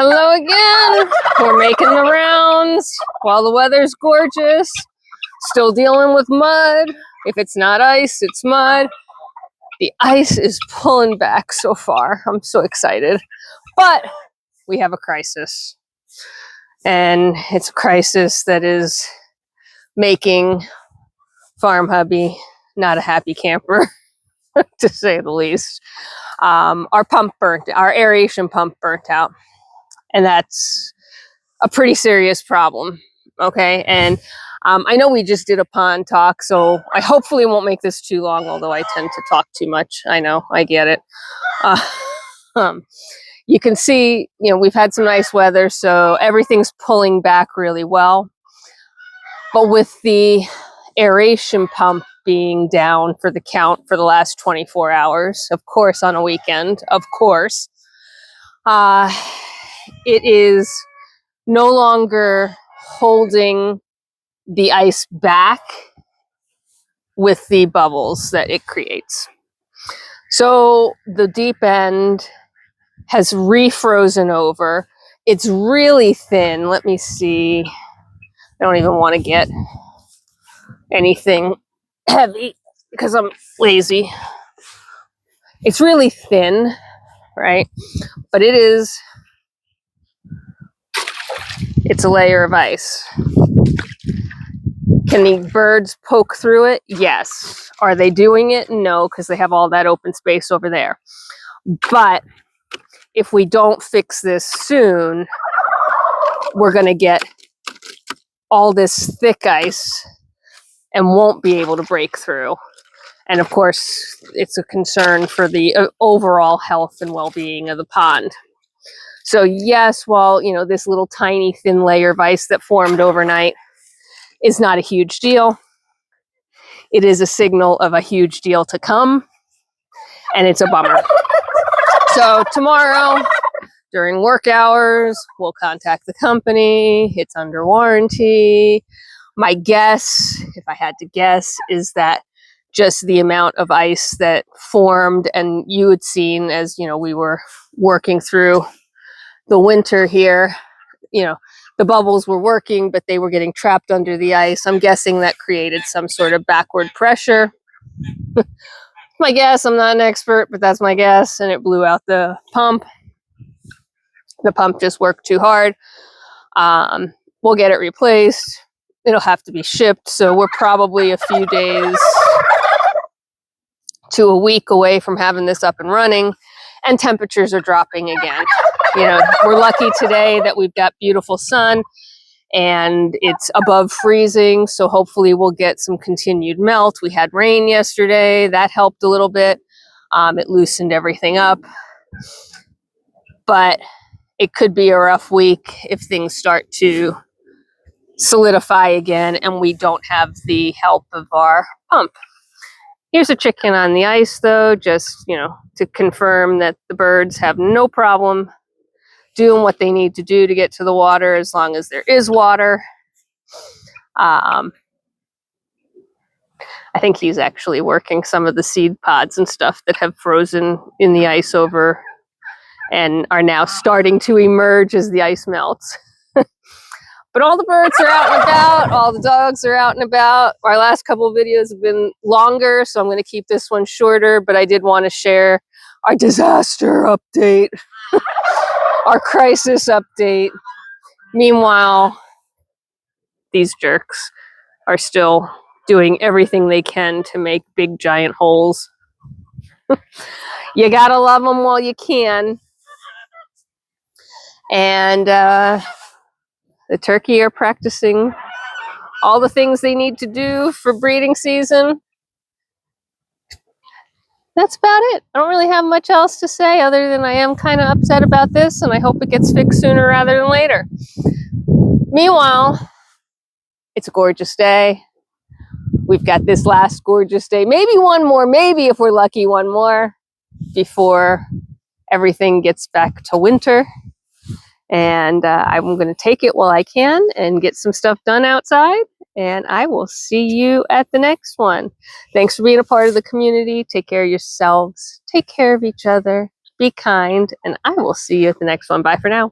Hello again. We're making the rounds while the weather's gorgeous. Still dealing with mud. If it's not ice, it's mud. The ice is pulling back so far. I'm so excited. But we have a crisis. And it's a crisis that is making Farmhubby not a happy camper, to say the least. Our aeration pump burnt out. And that's a pretty serious problem. Okay. And I know we just did a pond talk, so I hopefully won't make this too long, although I tend to talk too much. I know, I get it. You can see, we've had some nice weather, so everything's pulling back really well. But with the aeration pump being down for the count for the last 24 hours, of course, on a weekend, of course, it is no longer holding the ice back with the bubbles that it creates. So the deep end has refrozen over. It's really thin. Let me see. I don't even want to get anything heavy because I'm lazy. It's really thin, right? But it's a layer of ice. Can the birds poke through it? Yes. Are they doing it? No, because they have all that open space over there. But if we don't fix this soon, we're going to get all this thick ice and won't be able to break through. And of course, it's a concern for the overall health and well-being of the pond. So yes, while, this little tiny thin layer of ice that formed overnight is not a huge deal, it is a signal of a huge deal to come, and it's a bummer. So tomorrow, during work hours, we'll contact the company. It's under warranty. My guess, if I had to guess, is that just the amount of ice that formed, and you had seen as, we were working through the winter here, the bubbles were working, but they were getting trapped under the ice. I'm guessing that created some sort of backward pressure. My guess, I'm not an expert, but that's my guess. And it blew out the pump. The pump just worked too hard. We'll get it replaced. It'll have to be shipped. So we're probably a few days to a week away from having this up and running. And temperatures are dropping again. We're lucky today that we've got beautiful sun and it's above freezing. So hopefully we'll get some continued melt. We had rain yesterday. That helped a little bit. It loosened everything up. But it could be a rough week if things start to solidify again and we don't have the help of our pump. Here's a chicken on the ice, though, just, to confirm that the birds have no problem doing what they need to do to get to the water as long as there is water. I think he's actually working some of the seed pods and stuff that have frozen in the ice over and are now starting to emerge as the ice melts. But all the birds are out and about. All the dogs are out and about. Our last couple of videos have been longer, so I'm going to keep this one shorter. But I did want to share our disaster update, our crisis update. Meanwhile, these jerks are still doing everything they can to make big, giant holes. You got to love them while you can. And the turkey are practicing all the things they need to do for breeding season. That's about it. I don't really have much else to say other than I am kind of upset about this and I hope it gets fixed sooner rather than later. Meanwhile, it's a gorgeous day. We've got this last gorgeous day, maybe one more, maybe if we're lucky, one more before everything gets back to winter. And I'm going to take it while I can and get some stuff done outside. And I will see you at the next one. Thanks for being a part of the community. Take care of yourselves. Take care of each other. Be kind. And I will see you at the next one. Bye for now.